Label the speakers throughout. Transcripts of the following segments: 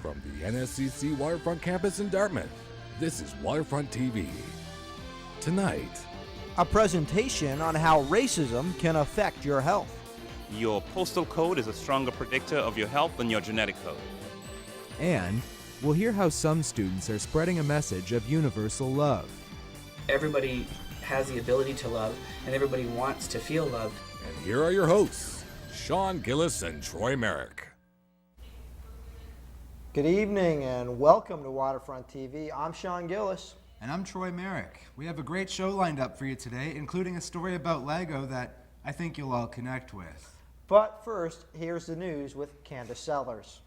Speaker 1: From the NSCC Waterfront campus in Dartmouth, this is Waterfront TV. Tonight,
Speaker 2: a presentation on how racism can affect your health.
Speaker 3: Your postal code is a stronger predictor of your health than your genetic code.
Speaker 4: And we'll hear how some students are spreading a message of universal love.
Speaker 5: Everybody has the ability to love, and everybody wants to feel loved.
Speaker 1: and here are your hosts, Sean Gillis and Troy Merrick.
Speaker 2: Good evening and welcome to Waterfront TV. I'm Sean Gillis.
Speaker 6: And I'm Troy Merrick. We have a great show lined up for you today, including a story about Lego that I think you'll all connect with.
Speaker 2: But first, here's the news with Candace Sellers.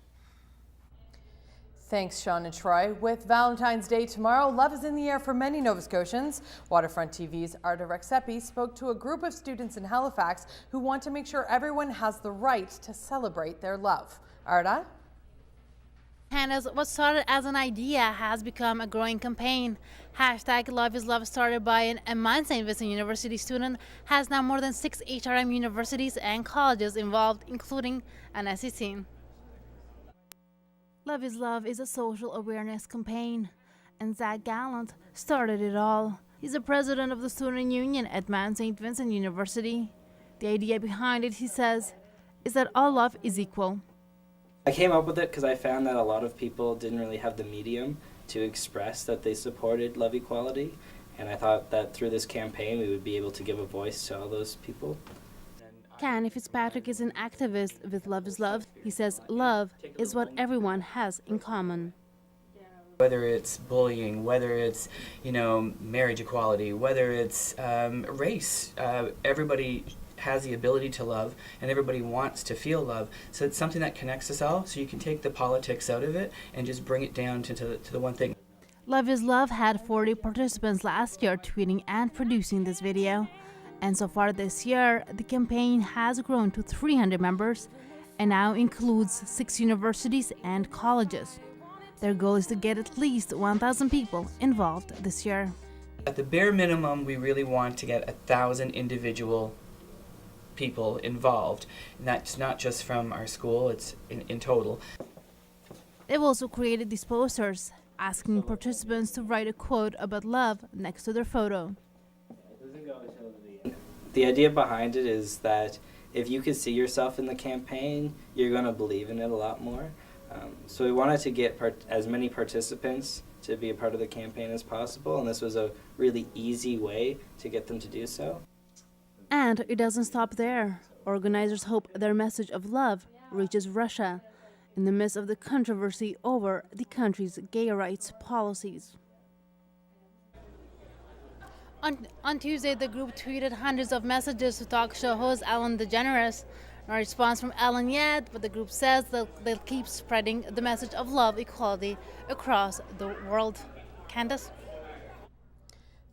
Speaker 7: Thanks, Sean and Troy. With Valentine's Day tomorrow, love is in the air for many Nova Scotians. Waterfront TV's Arda Rexepi spoke to a group of students in Halifax who want to make sure everyone has the right to celebrate their love. Arda?
Speaker 8: Candace, what started as an idea has become a growing campaign. Hashtag Love is Love, started by a Mount St. Vincent University student, has now more than 6 HRM universities and colleges involved, including an SEC. Love is Love is a social awareness campaign, and Zach Gallant started it all. He's the president of the student union at Mount St. Vincent University. The idea behind it, he says, is that all love is equal.
Speaker 5: I came up with it because I found that a lot of people didn't really have the medium to express that they supported love equality, and I thought that through this campaign we would be able to give a voice to all those people.
Speaker 8: Ken Fitzpatrick is an activist with Love is Love. He says love is what everyone has in common.
Speaker 5: Whether it's bullying, whether it's, marriage equality, whether it's race, everybody has the ability to love, and everybody wants to feel love. So it's something that connects us all, so you can take the politics out of it and just bring it down to the one thing.
Speaker 8: Love is Love had 40 participants last year tweeting and producing this video. And so far this year, the campaign has grown to 300 members and now includes 6 universities and colleges. Their goal is to get at least 1,000 people involved this year.
Speaker 5: At the bare minimum, we really want to get 1,000 individual people involved, and that's not just from our school, it's in total.
Speaker 8: They've also created these posters asking participants to write a quote about love next to their photo.
Speaker 5: The idea behind it is that if you can see yourself in the campaign, you're going to believe in it a lot more. So we wanted to get as many participants to be a part of the campaign as possible, and this was a really easy way to get them to do so.
Speaker 8: And it doesn't stop there. Organizers hope their message of love reaches Russia in the midst of the controversy over the country's gay rights policies. On Tuesday, the group tweeted hundreds of messages to talk show host Ellen DeGeneres. No response from Ellen yet, but the group says they'll keep spreading the message of love equality across the world. Candace?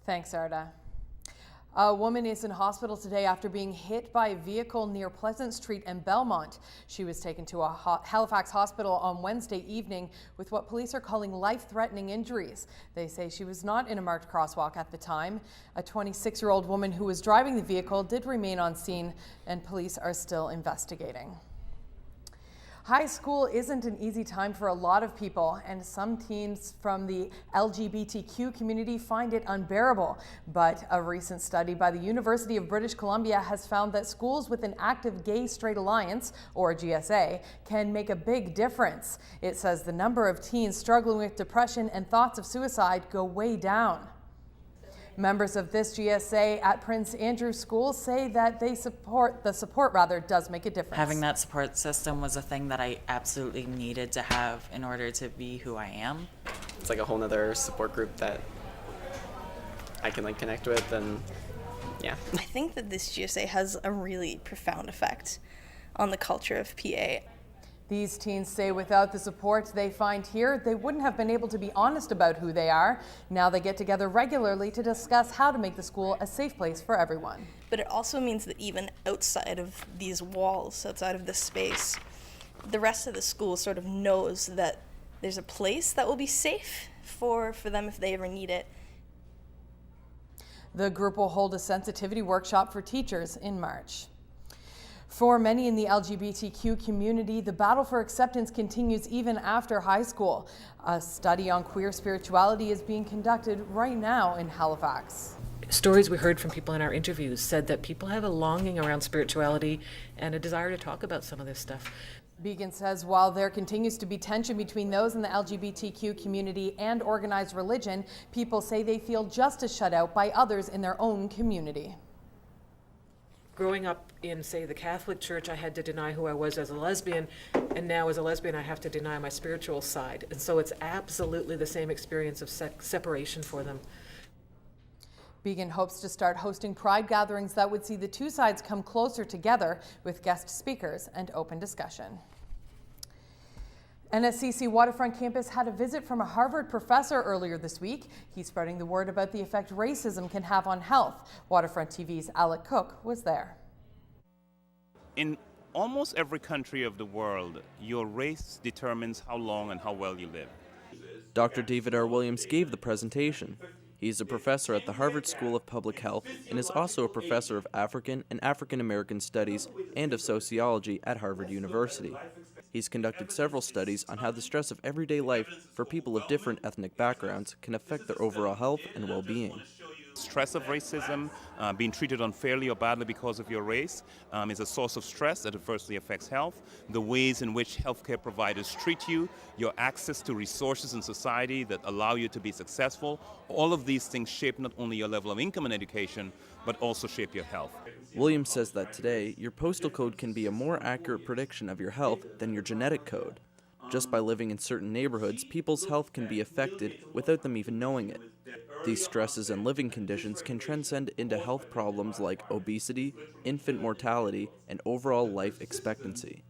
Speaker 7: Thanks, Arda. A woman is in hospital today after being hit by a vehicle near Pleasant Street and Belmont. She was taken to a Halifax hospital on Wednesday evening with what police are calling life-threatening injuries. They say she was not in a marked crosswalk at the time. A 26-year-old woman who was driving the vehicle did remain on scene, and police are still investigating. High school isn't an easy time for a lot of people, and some teens from the LGBTQ community find it unbearable. But a recent study by the University of British Columbia has found that schools with an active gay-straight alliance, or GSA, can make a big difference. It says the number of teens struggling with depression and thoughts of suicide go way down. Members of this GSA at Prince Andrew School say that the support does make a difference.
Speaker 9: Having that support system was a thing that I absolutely needed to have in order to be who I am.
Speaker 10: It's like a whole nother support group that I can connect with, and yeah.
Speaker 11: I think that this GSA has a really profound effect on the culture of PA.
Speaker 7: These teens say without the support they find here, they wouldn't have been able to be honest about who they are. Now they get together regularly to discuss how to make the school a safe place for everyone.
Speaker 11: But it also means that even outside of these walls, outside of this space, the rest of the school sort of knows that there's a place that will be safe for them if they ever need it.
Speaker 7: The group will hold a sensitivity workshop for teachers in March. For many in the LGBTQ community, the battle for acceptance continues even after high school. A study on queer spirituality is being conducted right now in Halifax.
Speaker 12: Stories we heard from people in our interviews said that people have a longing around spirituality and a desire to talk about some of this stuff.
Speaker 7: Began says while there continues to be tension between those in the LGBTQ community and organized religion, people say they feel just as shut out by others in their own community.
Speaker 12: Growing up in, say, the Catholic Church, I had to deny who I was as a lesbian, and now as a lesbian I have to deny my spiritual side. And so it's absolutely the same experience of separation for them.
Speaker 7: Began hopes to start hosting pride gatherings that would see the two sides come closer together with guest speakers and open discussion. SPCA Waterfront campus had a visit from a Harvard professor earlier this week. He's spreading the word about the effect racism can have on health. Waterfront TV's Alec Cook was there.
Speaker 3: In almost every country of the world, your race determines how long and how well you live.
Speaker 13: Dr. David R. Williams gave the presentation. He's a professor at the Harvard School of Public Health and is also a professor of African and African American Studies and of Sociology at Harvard University. He's conducted several studies on how the stress of everyday life for people of different ethnic backgrounds can affect their overall health and well-being.
Speaker 3: Stress of racism, being treated unfairly or badly because of your race, is a source of stress that adversely affects health. The ways in which healthcare providers treat you, your access to resources in society that allow you to be successful, all of these things shape not only your level of income and education, but also shape your health.
Speaker 13: Williams says that today, your postal code can be a more accurate prediction of your health than your genetic code. Just by living in certain neighborhoods, people's health can be affected without them even knowing it. These stresses and living conditions can transcend into health problems like obesity, infant mortality, and overall life expectancy.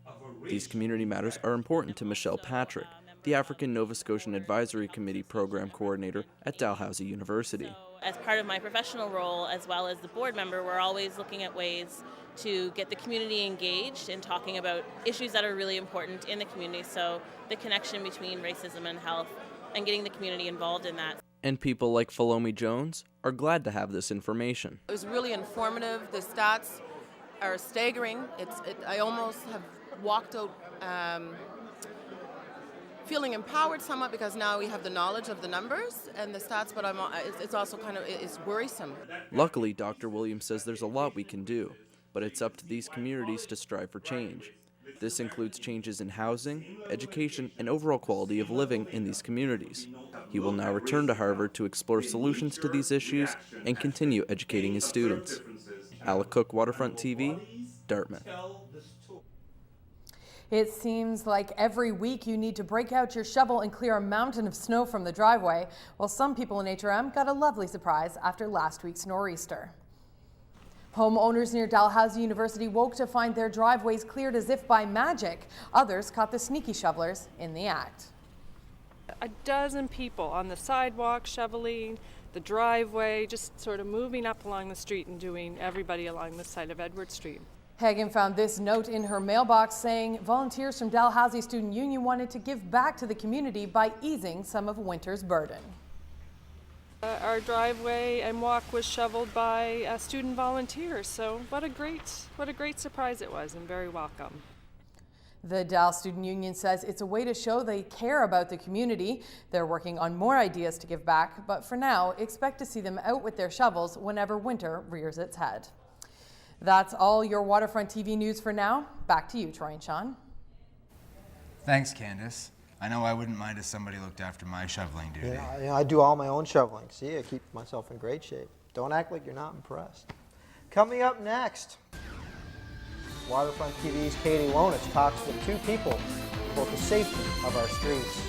Speaker 13: These community matters are important to Michelle Patrick, the African Nova Scotian Advisory Committee Program Coordinator at Dalhousie University.
Speaker 14: As part of my professional role, as well as the board member, we're always looking at ways to get the community engaged in talking about issues that are really important in the community. So the connection between racism and health and getting the community involved in that.
Speaker 13: And people like Philomi Jones are glad to have this information.
Speaker 15: It was really informative. The stats are staggering. I almost have walked out feeling empowered somewhat because now we have the knowledge of the numbers and the stats, but it's also it's worrisome.
Speaker 13: Luckily, Dr. Williams says there's a lot we can do, but it's up to these communities to strive for change. This includes changes in housing, education, and overall quality of living in these communities. He will now return to Harvard to explore solutions to these issues and continue educating his students. Alec Cook, Waterfront TV, Dartmouth.
Speaker 7: It seems like every week you need to break out your shovel and clear a mountain of snow from the driveway. Well, some people in HRM got a lovely surprise after last week's nor'easter. Homeowners near Dalhousie University woke to find their driveways cleared as if by magic. Others caught the sneaky shovelers in the act.
Speaker 16: A dozen people on the sidewalk shoveling, the driveway, just sort of moving up along the street and doing everybody along the side of Edward Street.
Speaker 7: Hagen found this note in her mailbox saying volunteers from Dalhousie Student Union wanted to give back to the community by easing some of winter's burden.
Speaker 16: Our driveway and walk was shoveled by student volunteers, so what a great surprise it was, and very welcome.
Speaker 7: The Dal Student Union says it's a way to show they care about the community. They're working on more ideas to give back, but for now, expect to see them out with their shovels whenever winter rears its head. That's all your Waterfront TV news for now. Back to you, Troy and Sean.
Speaker 6: Thanks, Candace. I know I wouldn't mind if somebody looked after my shoveling duty.
Speaker 2: Yeah, I do all my own shoveling. See, I keep myself in great shape. Don't act like you're not impressed. Coming up next, Waterfront TV's Katie Lonich talks with two people about the safety of our streets.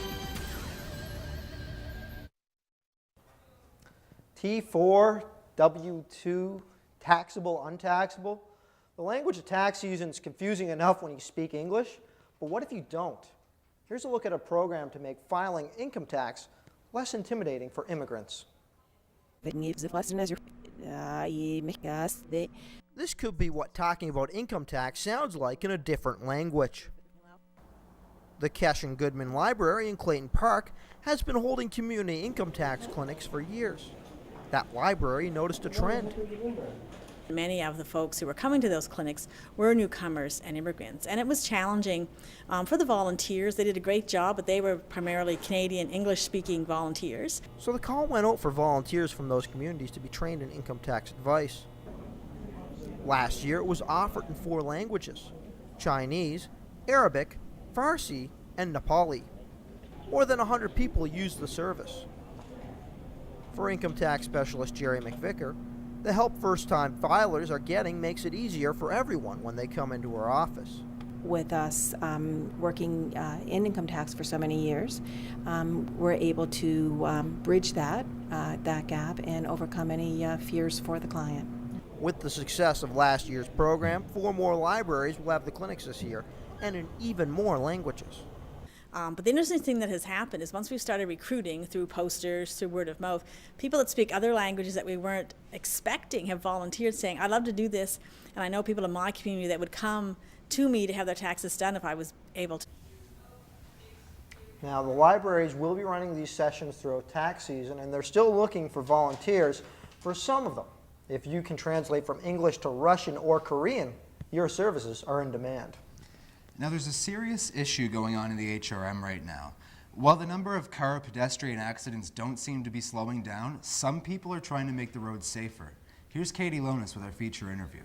Speaker 2: T4, W2, taxable, untaxable. The language of tax season is confusing enough when you speak English, but what if you don't? Here's a look at a program to make filing income tax less intimidating for immigrants. This could be what talking about income tax sounds like in a different language. The Kesh and Goodman Library in Clayton Park has been holding community income tax clinics for years. That library noticed a trend.
Speaker 17: Many of the folks who were coming to those clinics were newcomers and immigrants, and it was challenging for the volunteers. They did a great job, but they were primarily Canadian English-speaking volunteers.
Speaker 2: So the call went out for volunteers from those communities to be trained in income tax advice. Last year, it was offered in 4 languages: Chinese, Arabic, Farsi, and Nepali. More than 100 people used the service. For income tax specialist Jerry McVicker, the help first-time filers are getting makes it easier for everyone when they come into our office.
Speaker 18: With us working in income tax for so many years, we're able to bridge that gap and overcome any fears for the client.
Speaker 2: With the success of last year's program, 4 more libraries will have the clinics this year, and in even more languages.
Speaker 17: But the interesting thing that has happened is once we've started recruiting through posters, through word of mouth, people that speak other languages that we weren't expecting have volunteered saying, I'd love to do this, and I know people in my community that would come to me to have their taxes done if I was able to.
Speaker 2: Now, the libraries will be running these sessions throughout tax season, and they're still looking for volunteers for some of them. If you can translate from English to Russian or Korean, your services are in demand.
Speaker 6: Now, there's a serious issue going on in the HRM right now. While the number of car or pedestrian accidents don't seem to be slowing down, some people are trying to make the roads safer. Here's Katie Lonis with our feature interview.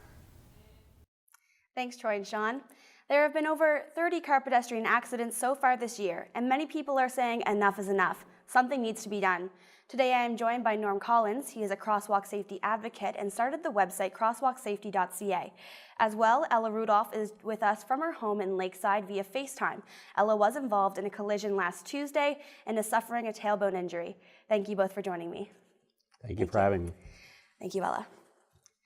Speaker 19: Thanks, Troy and Sean. There have been over 30 car pedestrian accidents so far this year, and many people are saying enough is enough. Something needs to be done. Today I am joined by Norm Collins. He is a crosswalk safety advocate and started the website crosswalksafety.ca. As well, Ella Rudolph is with us from her home in Lakeside via FaceTime. Ella was involved in a collision last Tuesday and is suffering a tailbone injury. Thank you both for joining me.
Speaker 20: Thank you for having me.
Speaker 19: Thank you, Ella.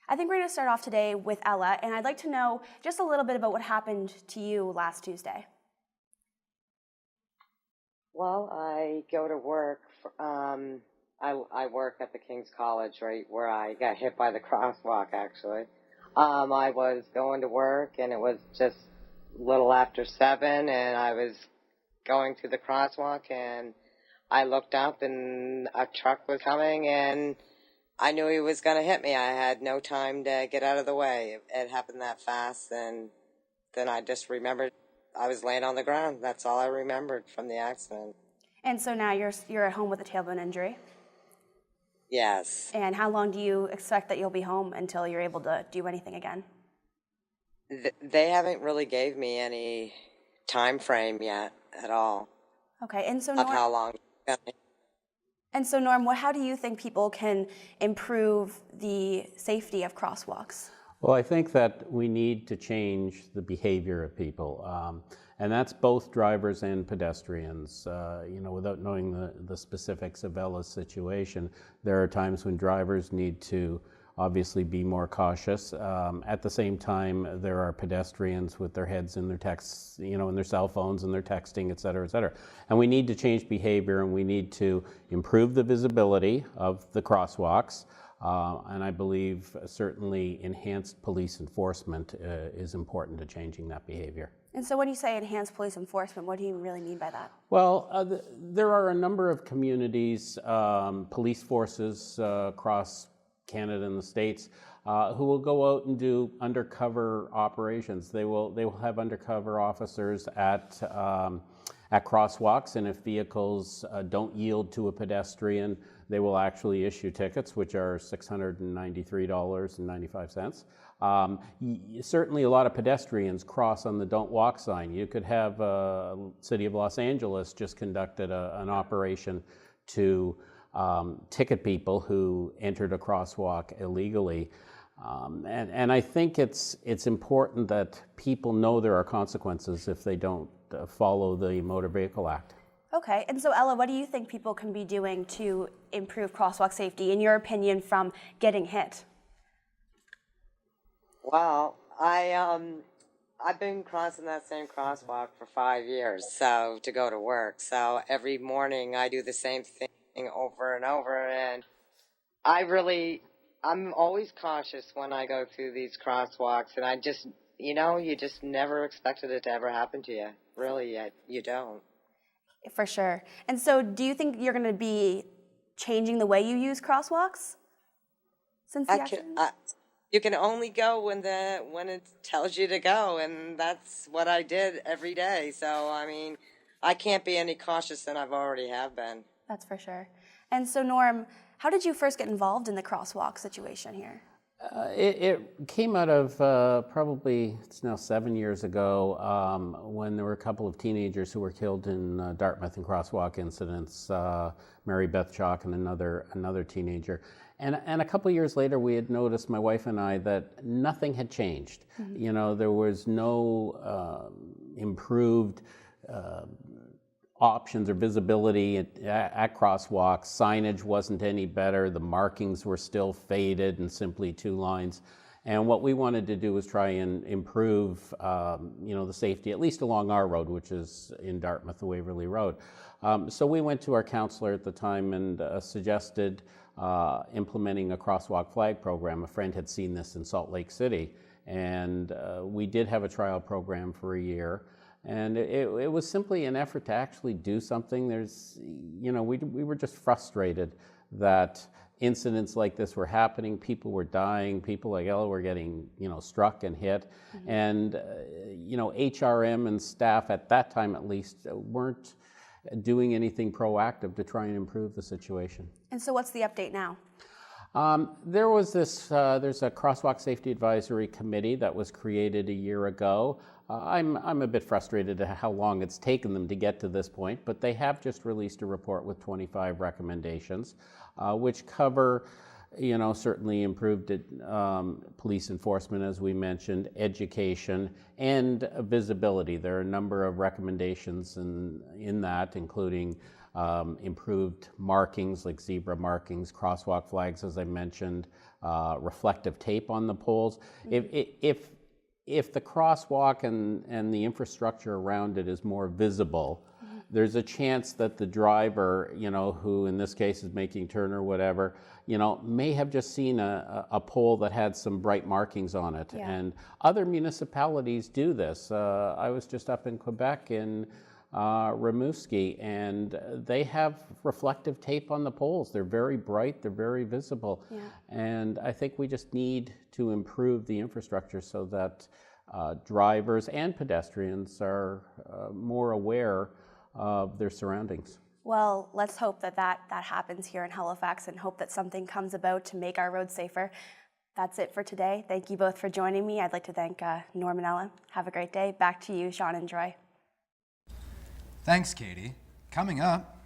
Speaker 19: I think we're going to start off today with Ella, and I'd like to know just a little bit about what happened to you last Tuesday.
Speaker 21: Well, I go to work. I work at the King's College, right where I got hit by the crosswalk, actually. I was going to work, and it was just a little after 7, and I was going through the crosswalk, and I looked up, and a truck was coming, and I knew he was going to hit me. I had no time to get out of the way. It happened that fast, and then I just remembered I was laying on the ground. That's all I remembered from the accident.
Speaker 19: And so now you're at home with a tailbone injury?
Speaker 21: Yes.
Speaker 19: And how long do you expect that you'll be home until you're able to do anything again?
Speaker 21: They haven't really gave me any time frame yet at all.
Speaker 19: Okay, and so
Speaker 21: of how long.
Speaker 19: And so Norm, how do you think people can improve the safety of crosswalks?
Speaker 20: Well, I think that we need to change the behavior of people, and that's both drivers and pedestrians. Without knowing the specifics of Ella's situation, there are times when drivers need to obviously be more cautious. At the same time, there are pedestrians with their heads in their texts, in their cell phones and their texting, et cetera, et cetera. And we need to change behavior, and we need to improve the visibility of the crosswalks. And I believe certainly enhanced police enforcement is important to changing that behavior.
Speaker 19: And so when you say enhanced police enforcement, what do you really mean by that?
Speaker 20: Well, there are a number of communities, police forces across Canada and the States, who will go out and do undercover operations. They will have undercover officers at crosswalks, and if vehicles don't yield to a pedestrian, they will actually issue tickets, which are $693.95. Certainly a lot of pedestrians cross on the don't walk sign. You could have City of Los Angeles just conducted an operation to ticket people who entered a crosswalk illegally. And I think it's important that people know there are consequences if they don't follow the Motor Vehicle Act.
Speaker 19: Okay, and so Ella, what do you think people can be doing to improve crosswalk safety, in your opinion, from getting hit?
Speaker 21: Well, I've been crossing that same crosswalk for 5 years, so to go to work. So every morning I do the same thing over and over, and I'm always cautious when I go through these crosswalks, and I just, you just never expected it to ever happen to you. Really, you don't.
Speaker 19: For sure. And so do you think you're going to be changing the way you use crosswalks since the accident?
Speaker 21: You can only go when it tells you to go, and that's what I did every day. So, I mean, I can't be any cautious than I've already have been.
Speaker 19: That's for sure. And so, Norm, how did you first get involved in the crosswalk situation here?
Speaker 20: It came out of probably, it's now 7 years ago, when there were a couple of teenagers who were killed in Dartmouth in crosswalk incidents, Mary Beth Chalk and another teenager. And a couple of years later, we had noticed, my wife and I, that nothing had changed.
Speaker 19: Mm-hmm.
Speaker 20: You know, there was no improved options or visibility at crosswalks. Signage wasn't any better. The markings were still faded and simply 2 lines. And what we wanted to do was try and improve, the safety, at least along our road, which is in Dartmouth, the Waverley Road. So we went to our counselor at the time and suggested implementing a crosswalk flag program. A friend had seen this in Salt Lake City, and we did have a trial program for a year. And it was simply an effort to actually do something. We were just frustrated that incidents like this were happening. People were dying. People like Ella were getting, struck and hit. Mm-hmm. And, HRM and staff at that time, at least, weren't doing anything proactive to try and improve the situation.
Speaker 19: And so what's the update now?
Speaker 20: There's a Crosswalk Safety Advisory Committee that was created a year ago. I'm a bit frustrated at how long it's taken them to get to this point, but they have just released a report with 25 recommendations, which cover, certainly improved police enforcement, as we mentioned, education, and visibility. There are a number of recommendations in that, including improved markings like zebra markings, crosswalk flags, as I mentioned, reflective tape on the poles. Mm-hmm. If the crosswalk and the infrastructure around it is more visible, mm-hmm. there's a chance that the driver, who in this case is making turn or whatever, may have just seen a pole that had some bright markings on it. Yeah. And other municipalities do this. I was just up in Quebec in Rimouski, and they have reflective tape on the poles. They're very bright, they're very visible. Yeah. And I think we just need to improve the infrastructure so that drivers and pedestrians are more aware of their surroundings.
Speaker 19: Well, let's hope that happens here in Halifax and hope that something comes about to make our roads safer. That's it for today. Thank you both for joining me. I'd like to thank Norm and Ella. Have a great day. Back to you, Sean and Troy.
Speaker 6: Thanks, Katie. Coming up,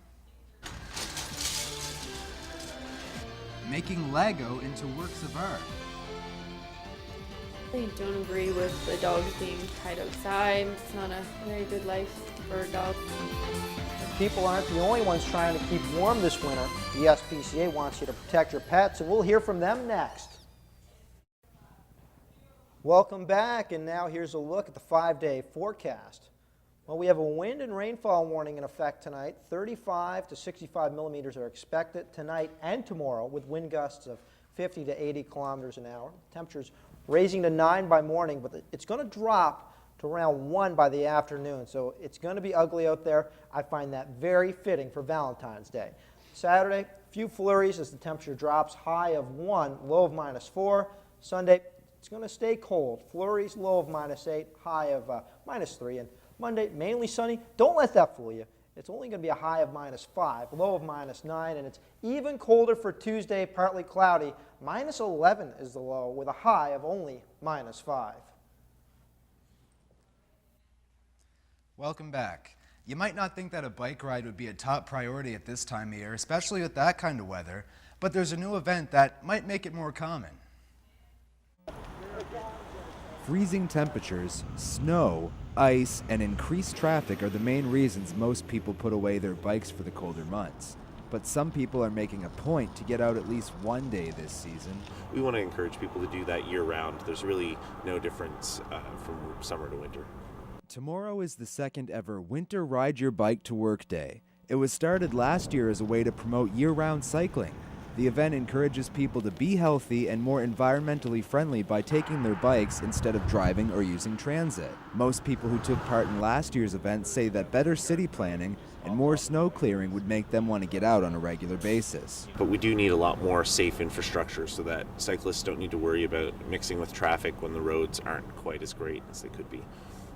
Speaker 6: making Lego into works of art.
Speaker 4: I don't agree with the dogs being tied outside. It's not a very good life for a dog.
Speaker 2: People aren't the only ones trying to keep warm this winter. The SPCA wants you to protect your pets, and we'll hear from them next. Welcome back, and now here's a look at the 5-day forecast. Well, we have a wind and rainfall warning in effect tonight. 35 to 65 millimeters are expected tonight and tomorrow, with wind gusts of 50 to 80 kilometers an hour. Temperatures raising to 9 by morning, but it's going to drop to around 1 by the afternoon. So it's going to be ugly out there. I find that very fitting for Valentine's Day. Saturday, few flurries as the temperature drops, high of 1, low of -4. Sunday, it's going to stay cold. Flurries, low of -8, high of -3. And Monday, mainly sunny. Don't let that fool you. It's only going to be a high of -5, low of -9, and it's even colder for Tuesday, partly cloudy. -11 is the low, with a high of only -5.
Speaker 6: Welcome back. You might not think that a bike ride would be a top priority at this time of year, especially with that kind of weather, but there's a new event that might make it more common.
Speaker 22: Freezing temperatures, snow, ice, and increased traffic are the main reasons most people put away their bikes for the colder months. But some people are making a point to get out at least one day this season.
Speaker 23: We want to encourage people to do that year-round. There's really no difference from summer to winter.
Speaker 22: Tomorrow is the second ever Winter Ride Your Bike to Work Day. It was started last year as a way to promote year-round cycling. The event encourages people to be healthy and more environmentally friendly by taking their bikes instead of driving or using transit. Most people who took part in last year's event say that better city planning and more snow clearing would make them want to get out on a regular basis.
Speaker 23: But we do need a lot more safe infrastructure so that cyclists don't need to worry about mixing with traffic when the roads aren't quite as great as they could be.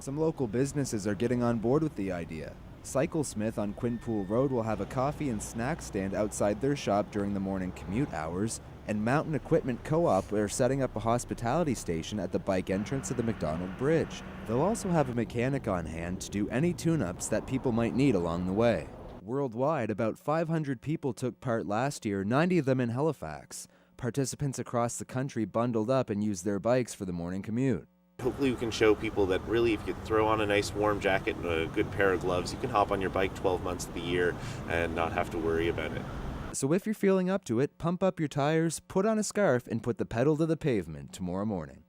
Speaker 22: Some local businesses are getting on board with the idea. Cyclesmith on Quinpool Road will have a coffee and snack stand outside their shop during the morning commute hours, and Mountain Equipment Co-op are setting up a hospitality station at the bike entrance of the McDonald Bridge. They'll also have a mechanic on hand to do any tune-ups that people might need along the way. Worldwide, about 500 people took part last year, 90 of them in Halifax. Participants across the country bundled up and used their bikes for the morning commute.
Speaker 23: Hopefully we can show people that really if you throw on a nice warm jacket and a good pair of gloves, you can hop on your bike 12 months of the year and not have to worry about it.
Speaker 22: So if you're feeling up to it, pump up your tires, put on a scarf, and put the pedal to the pavement tomorrow morning.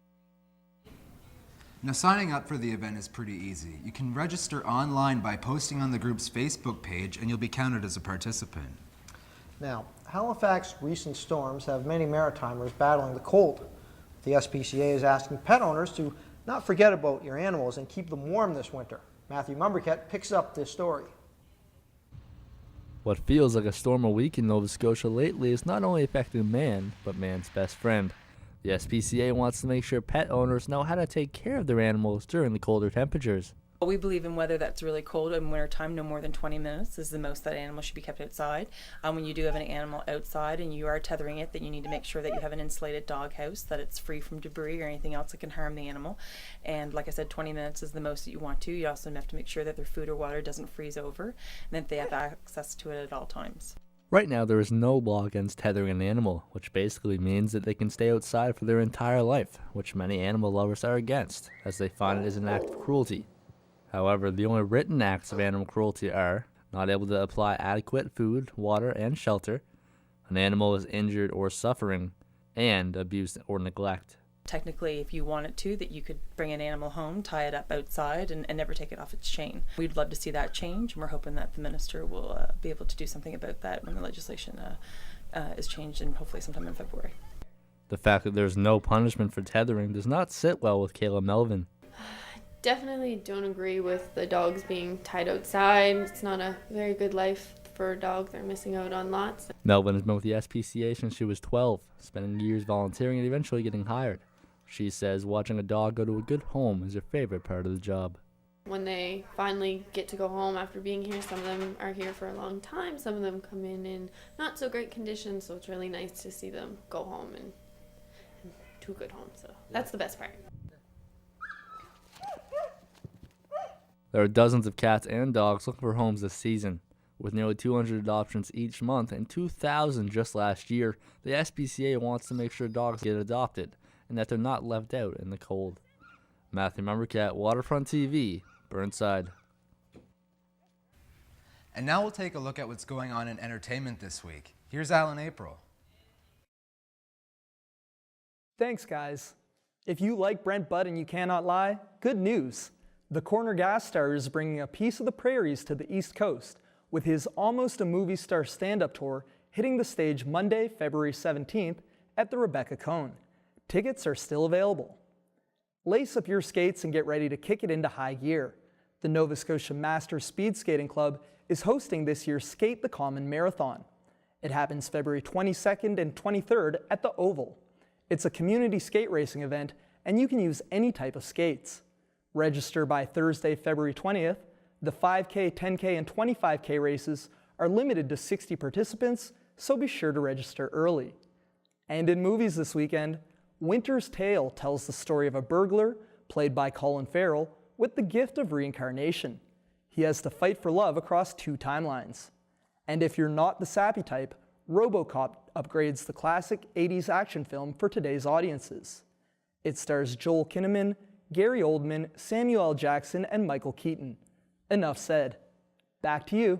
Speaker 6: Now, signing up for the event is pretty easy. You can register online by posting on the group's Facebook page, and you'll be counted as a participant.
Speaker 2: Now, Halifax's recent storms have many Maritimers battling the cold. The SPCA is asking pet owners to not forget about your animals and keep them warm this winter. Matthew Mumbercat picks up this story.
Speaker 1: What feels like a storm a week in Nova Scotia lately is not only affecting man, but man's best friend. The SPCA wants to make sure pet owners know how to take care of their animals during the colder temperatures.
Speaker 5: We believe in weather that's really cold in wintertime. No more than 20 minutes is the most that animal should be kept outside. When you do have an animal outside and you are tethering it, then you need to make sure that you have an insulated dog house, that it's free from debris or anything else that can harm the animal. And like I said, 20 minutes is the most that you want to. You also have to make sure that their food or water doesn't freeze over and that they have access to it at all times.
Speaker 1: Right now, there is no law against tethering an animal, which basically means that they can stay outside for their entire life, which many animal lovers are against, as they find it is an act of cruelty. However, the only written acts of animal cruelty are not able to apply adequate food, water, and shelter, an animal is injured or suffering, and abuse or neglect.
Speaker 5: Technically, if you wanted to, that you could bring an animal home, tie it up outside, and never take it off its chain. We'd love to see that change, and we're hoping that the minister will be able to do something about that when the legislation is changed, and hopefully sometime in February.
Speaker 1: The fact that there's no punishment for tethering does not sit well with Kayla Melvin.
Speaker 4: Definitely don't agree with the dogs being tied outside. It's not a very good life for a dog. They're missing out on lots.
Speaker 1: Melvin has been with the SPCA since she was 12, spending years volunteering and eventually getting hired. She says watching a dog go to a good home is her favorite part of the job.
Speaker 4: When they finally get to go home after being here, some of them are here for a long time. Some of them come in not so great condition, so it's really nice to see them go home and to a good home. So that's the best part.
Speaker 1: There are dozens of cats and dogs looking for homes this season. With nearly 200 adoptions each month and 2,000 just last year, the SPCA wants to make sure dogs get adopted and that they're not left out in the cold. Matthew Mumbercat, Waterfront TV, Burnside.
Speaker 6: And now we'll take a look at what's going on in entertainment this week. Here's Alan April.
Speaker 8: Thanks, guys. If you like Brent Budd and you cannot lie, good news. The Corner Gas Star is bringing a piece of the prairies to the East Coast with his Almost a Movie Star stand-up tour hitting the stage Monday, February 17th at the Rebecca Cone. Tickets are still available. Lace up your skates and get ready to kick it into high gear. The Nova Scotia Masters Speed Skating Club is hosting this year's Skate the Common Marathon. It happens February 22nd and 23rd at the Oval. It's a community skate racing event and you can use any type of skates. Register by Thursday, February 20th. The 5K, 10K, and 25K races are limited to 60 participants, so be sure to register early. And in movies this weekend, Winter's Tale tells the story of a burglar, played by Colin Farrell, with the gift of reincarnation. He has to fight for love across 2 timelines. And if you're not the sappy type, RoboCop upgrades the classic 80s action film for today's audiences. It stars Joel Kinnaman, Gary Oldman, Samuel L. Jackson, and Michael Keaton. Enough said. Back to you.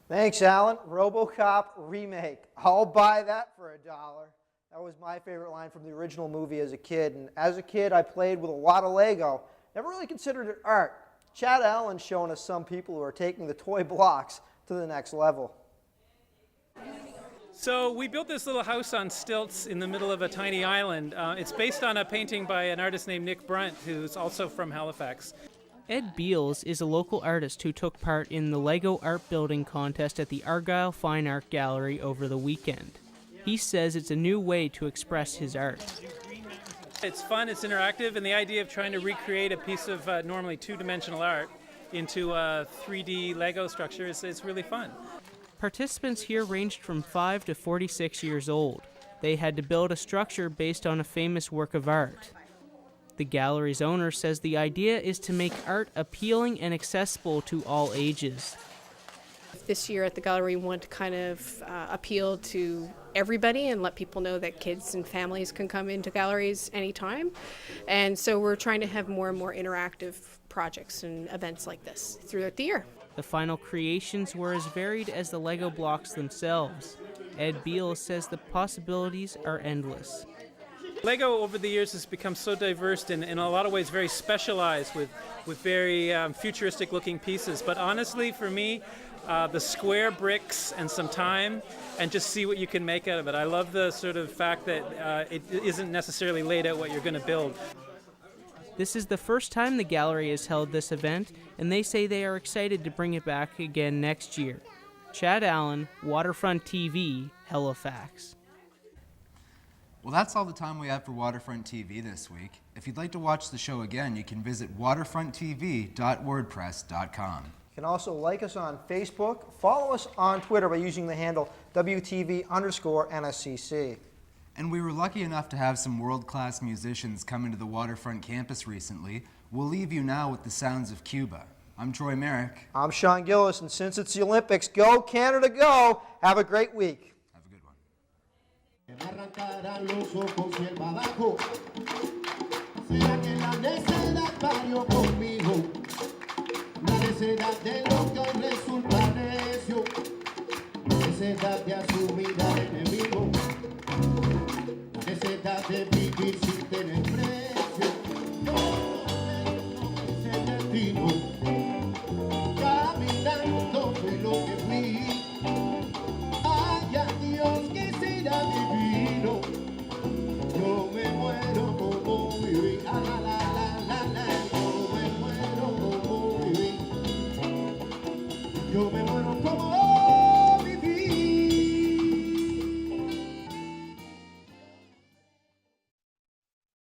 Speaker 2: Thanks, Alan. RoboCop remake. I'll buy that for $1. That was my favorite line from the original movie as a kid. And as a kid, I played with a lot of Lego. Never really considered it art. Chad Allen's showing us some people who are taking the toy blocks to the next level.
Speaker 9: So we built this little house on stilts in the middle of a tiny island. It's based on a painting by an artist named Nick Brunt, who's also from Halifax.
Speaker 10: Ed Beals is a local artist who took part in the Lego art building contest at the Argyle Fine Art Gallery over the weekend. He says it's a new way to express his art.
Speaker 9: It's fun, it's interactive, and the idea of trying to recreate a piece of normally two-dimensional art into a 3D Lego structure is really fun.
Speaker 10: Participants here ranged from 5 to 46 years old. They had to build a structure based on a famous work of art. The gallery's owner says the idea is to make art appealing and accessible to all ages.
Speaker 11: This year at the gallery, we want to kind of appeal to everybody and let people know that kids and families can come into galleries anytime. And so we're trying to have more and more interactive projects and events like this throughout the year.
Speaker 10: The final creations were as varied as the Lego blocks themselves. Ed Beals says the possibilities are endless.
Speaker 9: Lego over the years has become so diverse and in a lot of ways very specialized with very futuristic looking pieces. But honestly, for me, the square bricks and some time and just see what you can make out of it. I love the sort of fact that it isn't necessarily laid out what you're going to build.
Speaker 10: This is the first time the gallery has held this event, and they say they are excited to bring it back again next year. Chad Allen, Waterfront TV, Halifax.
Speaker 6: Well, that's all the time we have for Waterfront TV this week. If you'd like to watch the show again, you can visit waterfronttv.wordpress.com.
Speaker 2: You can also like us on Facebook, follow us on Twitter by using the handle WTV_NSCC.
Speaker 6: And we were lucky enough to have some world-class musicians come into the Waterfront campus recently. We'll leave you now with the sounds of Cuba. I'm Troy Merrick.
Speaker 2: I'm Sean Gillis, and since it's the Olympics, go Canada, go! Have a great week.
Speaker 6: Have a good one.
Speaker 24: Necesidad de vivir sin tener precio, no ese destino, caminando fue lo que fui, ay, Dios quisiera divino, yo me muero como viví, la la la la la, yo me muero como viví, yo me